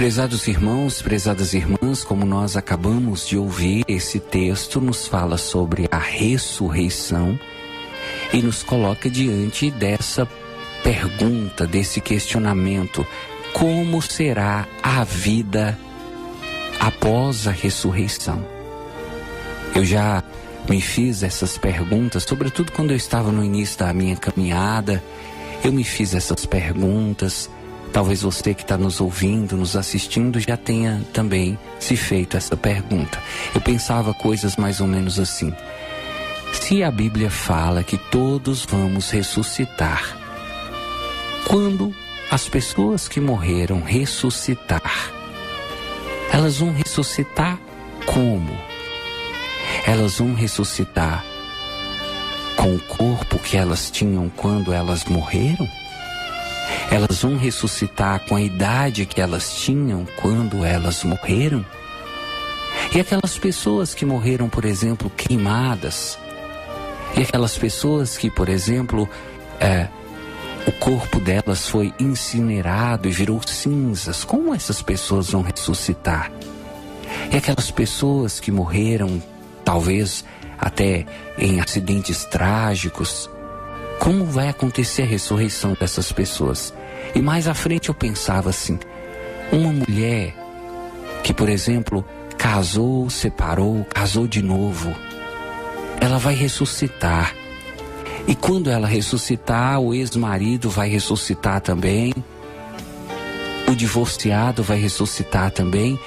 Prezados irmãos, prezadas irmãs, como nós acabamos de ouvir, esse texto nos fala sobre a ressurreição e nos coloca diante dessa pergunta, desse questionamento: como será a vida após a ressurreição? Eu já me fiz essas perguntas, sobretudo quando eu estava no início da minha caminhada. Eu me fiz essas perguntas. Talvez você que está nos ouvindo, nos assistindo, já tenha também se feito essa pergunta. Eu pensava coisas mais ou menos assim: se a Bíblia fala que todos vamos ressuscitar, quando as pessoas que morreram ressuscitar, elas vão ressuscitar como? Elas vão ressuscitar com o corpo que elas tinham quando elas morreram? Elas vão ressuscitar com a idade que elas tinham quando elas morreram? E aquelas pessoas que morreram, por exemplo, queimadas, e aquelas pessoas que, por exemplo, o corpo delas foi incinerado e virou cinzas, como essas pessoas vão ressuscitar? E aquelas pessoas que morreram, talvez até em acidentes trágicos, como vai acontecer a ressurreição dessas pessoas? E mais à frente eu pensava assim: uma mulher que, por exemplo, casou, separou, casou de novo, ela vai ressuscitar. E quando ela ressuscitar, o ex-marido vai ressuscitar também, o divorciado vai ressuscitar também.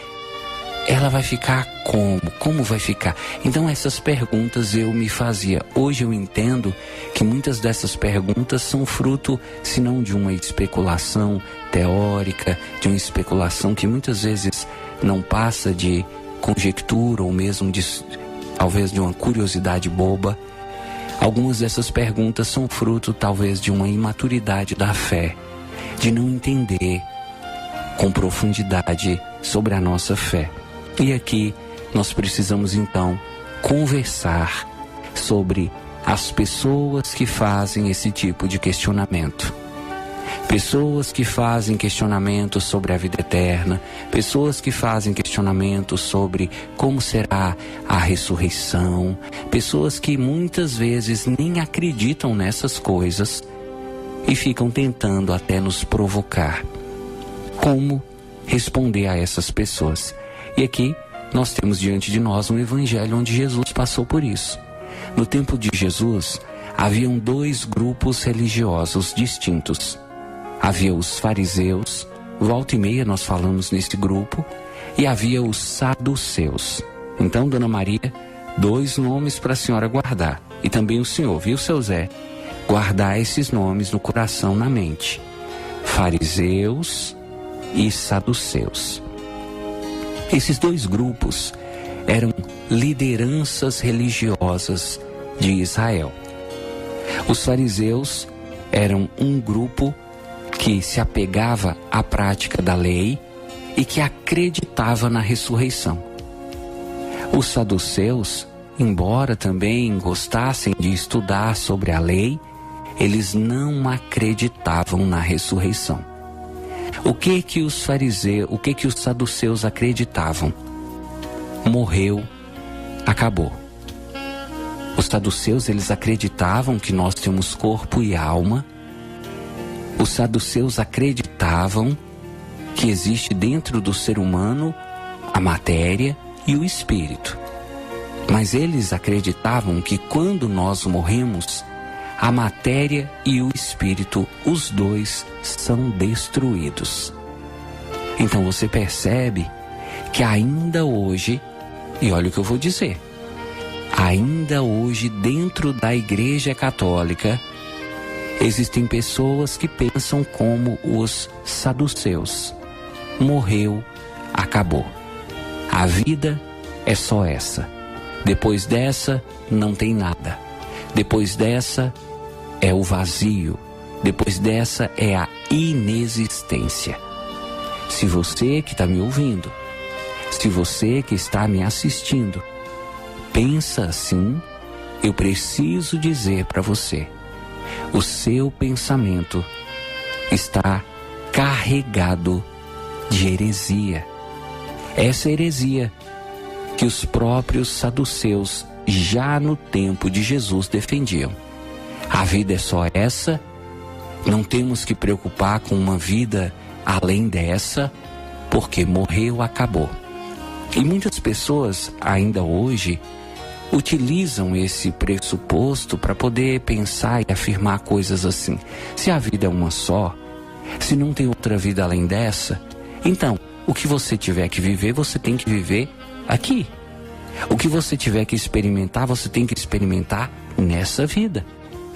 Ela vai ficar como? Como vai ficar? Então essas perguntas eu me fazia. Hoje eu entendo que muitas dessas perguntas são fruto, se não de uma especulação teórica, de uma especulação que muitas vezes não passa de conjectura ou mesmo talvez de uma curiosidade boba. Algumas dessas perguntas são fruto talvez de uma imaturidade da fé, de não entender com profundidade sobre a nossa fé. E aqui nós precisamos então conversar sobre as pessoas que fazem esse tipo de questionamento. Pessoas que fazem questionamentos sobre a vida eterna, pessoas que fazem questionamentos sobre como será a ressurreição, pessoas que muitas vezes nem acreditam nessas coisas e ficam tentando até nos provocar. Como responder a essas pessoas? E aqui nós temos diante de nós um evangelho onde Jesus passou por isso. No tempo de Jesus, haviam dois grupos religiosos distintos. Havia os fariseus, volta e meia nós falamos nesse grupo, e havia os saduceus. Então, Dona Maria, dois nomes para a senhora guardar. E também o senhor, viu, seu Zé? Guardar esses nomes no coração, na mente. Fariseus e saduceus. Esses dois grupos eram lideranças religiosas de Israel. Os fariseus eram um grupo que se apegava à prática da lei e que acreditava na ressurreição. Os saduceus, embora também gostassem de estudar sobre a lei, eles não acreditavam na ressurreição. O que os saduceus acreditavam? Morreu, acabou. Os saduceus, eles acreditavam que nós temos corpo e alma. Os saduceus acreditavam que existe dentro do ser humano a matéria e o espírito. Mas eles acreditavam que quando nós morremos, a matéria e o espírito, os dois, são destruídos. Então você percebe que ainda hoje, e olha o que eu vou dizer, ainda hoje dentro da Igreja Católica, existem pessoas que pensam como os saduceus. Morreu, acabou. A vida é só essa. Depois dessa, não tem nada. Depois dessa, é o vazio. Depois dessa, é a inexistência. Se você que está me ouvindo, se você que está me assistindo, pensa assim, eu preciso dizer para você: o seu pensamento está carregado de heresia. Essa heresia que os próprios saduceus já no tempo de Jesus defendiam. A vida é só essa, não temos que preocupar com uma vida além dessa, porque morreu, acabou. E muitas pessoas ainda hoje utilizam esse pressuposto para poder pensar e afirmar coisas assim. Se a vida é uma só, se não tem outra vida além dessa, então o que você tiver que viver, você tem que viver aqui. O que você tiver que experimentar, você tem que experimentar nessa vida.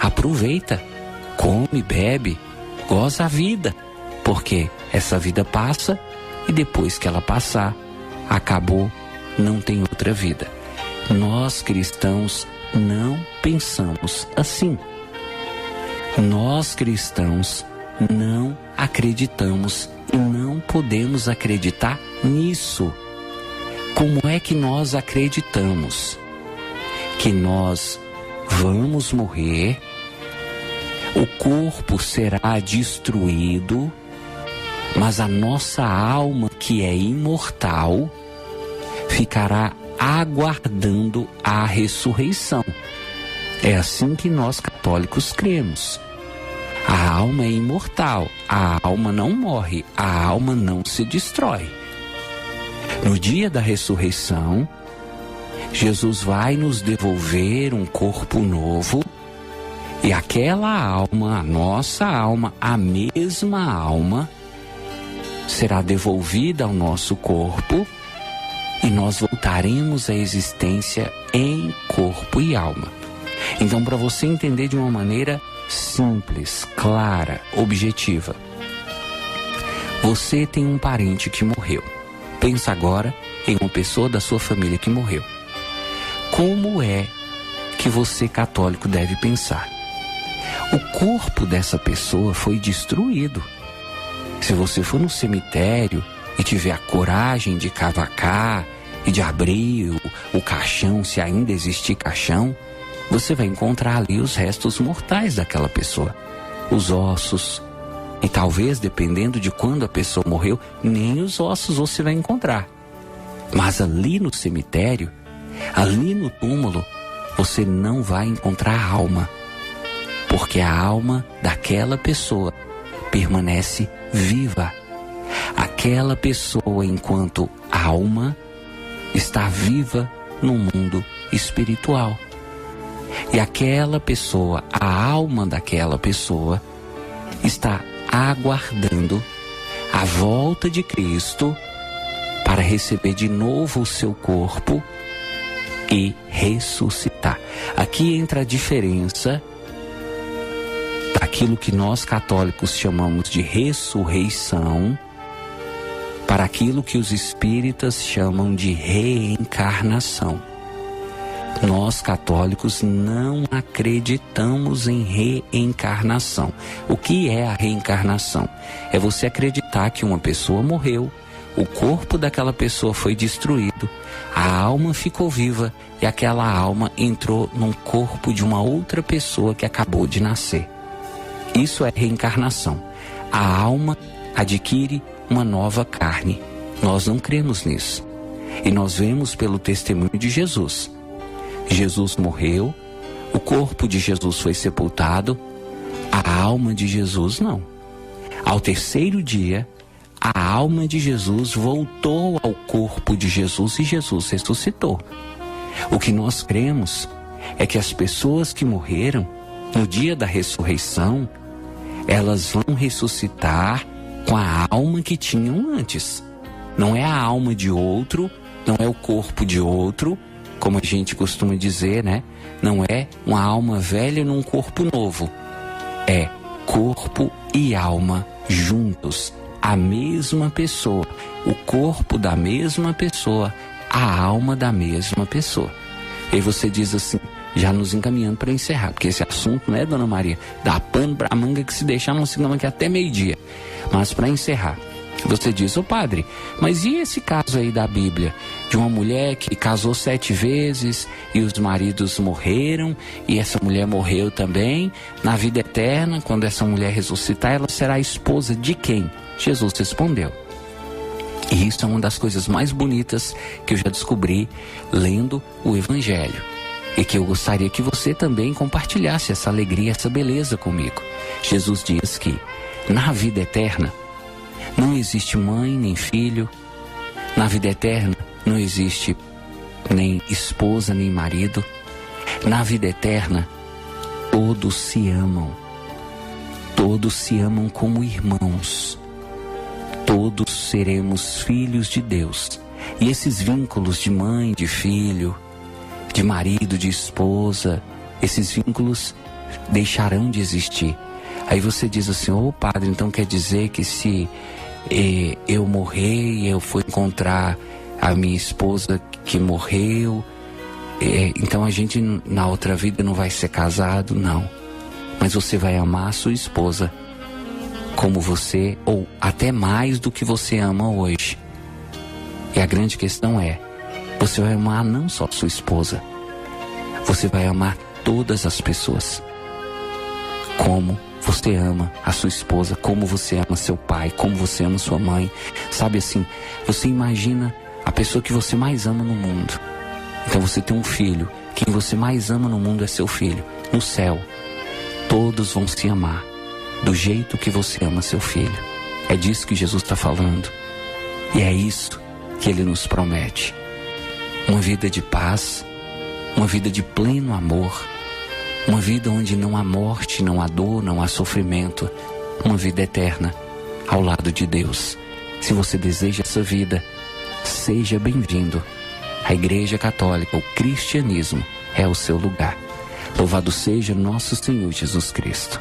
Aproveita, come, bebe, goza a vida, porque essa vida passa e depois que ela passar, acabou, não tem outra vida. Nós cristãos não pensamos assim. Nós cristãos não acreditamos e não podemos acreditar nisso. Como é que nós acreditamos que nós vamos morrer, o corpo será destruído, mas a nossa alma, que é imortal, ficará aguardando a ressurreição? É assim que nós católicos cremos. A alma é imortal, a alma não morre, a alma não se destrói. No dia da ressurreição, Jesus vai nos devolver um corpo novo e aquela alma, a nossa alma, a mesma alma, será devolvida ao nosso corpo e nós voltaremos à existência em corpo e alma. Então, para você entender de uma maneira simples, clara, objetiva, você tem um parente que morreu. Pensa agora em uma pessoa da sua família que morreu. Como é que você, católico, deve pensar? O corpo dessa pessoa foi destruído. Se você for no cemitério e tiver a coragem de cavacar e de abrir o caixão, se ainda existir caixão, você vai encontrar ali os restos mortais daquela pessoa, os ossos. E talvez, dependendo de quando a pessoa morreu, nem os ossos você vai encontrar. Mas ali no cemitério, ali no túmulo, você não vai encontrar a alma. Porque a alma daquela pessoa permanece viva. Aquela pessoa, enquanto alma, está viva no mundo espiritual. E aquela pessoa, a alma daquela pessoa, está aguardando a volta de Cristo para receber de novo o seu corpo e ressuscitar. Aqui entra a diferença daquilo que nós católicos chamamos de ressurreição para aquilo que os espíritas chamam de reencarnação. Nós católicos não acreditamos em reencarnação. O que é a reencarnação? É você acreditar que uma pessoa morreu, o corpo daquela pessoa foi destruído, a alma ficou viva e aquela alma entrou num corpo de uma outra pessoa que acabou de nascer. Isso é reencarnação. A alma adquire uma nova carne. Nós não cremos nisso. E nós vemos pelo testemunho de Jesus. Jesus morreu, o corpo de Jesus foi sepultado, a alma de Jesus não. Ao terceiro dia, a alma de Jesus voltou ao corpo de Jesus e Jesus ressuscitou. O que nós cremos é que as pessoas que morreram no dia da ressurreição, elas vão ressuscitar com a alma que tinham antes. Não é a alma de outro, não é o corpo de outro, como a gente costuma dizer, né? Não é uma alma velha num corpo novo. É corpo e alma juntos, a mesma pessoa, o corpo da mesma pessoa, a alma da mesma pessoa. E você diz assim, já nos encaminhando para encerrar, porque esse assunto, né, Dona Maria, dá pano para a manga que se deixar nós ficamos aqui até meio-dia. Mas para encerrar, você diz, ô padre, mas e esse caso aí da Bíblia? De uma mulher que casou 7 vezes e os maridos morreram e essa mulher morreu também. Na vida eterna, quando essa mulher ressuscitar, ela será esposa de quem? Jesus respondeu, E isso é uma das coisas mais bonitas que eu já descobri lendo o Evangelho. E que eu gostaria que você também compartilhasse essa alegria, essa beleza comigo. Jesus diz que na vida eterna não existe mãe nem filho. Na vida eterna não existe nem esposa nem marido. Na vida eterna todos se amam. Todos se amam como irmãos. Todos seremos filhos de Deus. E esses vínculos de mãe, de filho, de marido, de esposa, esses vínculos deixarão de existir. Aí você diz assim: ô padre, então quer dizer que se eu morrer e eu for encontrar a minha esposa que morreu, então a gente na outra vida não vai ser casado? Não. Mas você vai amar a sua esposa como você, ou até mais do que você ama hoje. E a grande questão é, você vai amar não só sua esposa, você vai amar todas as pessoas. Como você ama a sua esposa, como você ama seu pai, como você ama sua mãe. Sabe assim, você imagina a pessoa que você mais ama no mundo. Então você tem um filho, quem você mais ama no mundo é seu filho. No céu, todos vão se amar do jeito que você ama seu filho. É disso que Jesus está falando. E é isso que Ele nos promete. Uma vida de paz, uma vida de pleno amor, uma vida onde não há morte, não há dor, não há sofrimento, uma vida eterna ao lado de Deus. Se você deseja essa vida, seja bem-vindo. A Igreja Católica, o cristianismo, é o seu lugar. Louvado seja nosso Senhor Jesus Cristo.